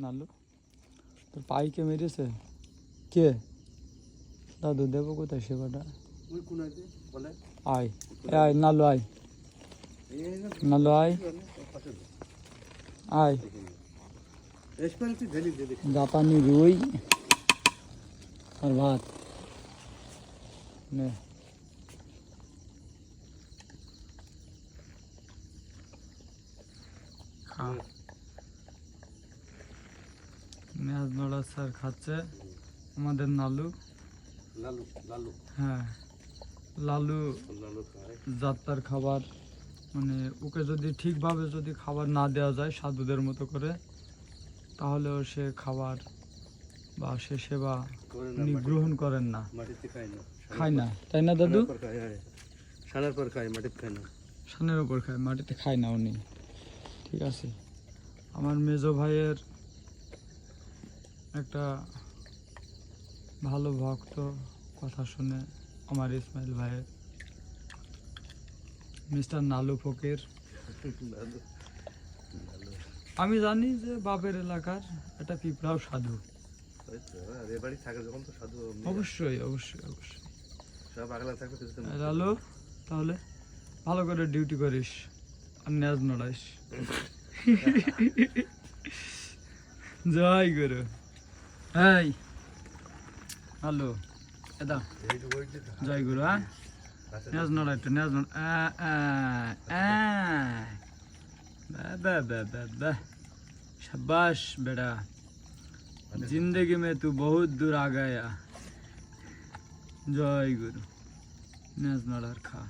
নালু তোর পাইকে মেরেছে কে? দাদু দেবো কোথায় সেবাটা? আয় আয় নালু আয়, নালু আয় আয়। জাপানি রুই আর ভাত নে। খা। মেয়াজ নড়া স্যার খাচ্ছে আমাদের নালু। হ্যাঁ লালু যাত্রার খাবার, মানে ওকে যদি ঠিকভাবে যদি খাবার না দেওয়া যায় সাধুদের মতো করে, তাহলেও সে খাবার বা সে সেবা উনি গ্রহণ করেন না, খায় না, তাই না দাদু? সানের উপর খায়, মাটিতে খায় না। সানের উপর খায়, মাটিতে খায় না উনি। ঠিক আছে, আমার মেজো ভাইয়ের একটা ভালো ভক্ত কথা শুনে আমার ইসমাইল ভাইয়ের, মিস্টার নালু ফকির। আমি জানি যে বাপের এলাকার একটা পিঁপড়াও সাধু। অবশ্যই অবশ্যই অবশ্যই। লালু তাহলে ভালো করে ডিউটি করিস আর ন্যাজ নড়াইস। জয় গুরু। এই হ্যালো এদা জয় গুরু। হ্যাঁ ন্যাজ নড়া, একটু ন্যাজ নড়া। शाबाश बेटा, जिंदगी में तू बहुत दूर आ गया। जय गुरु। न्याज नड़ार खा।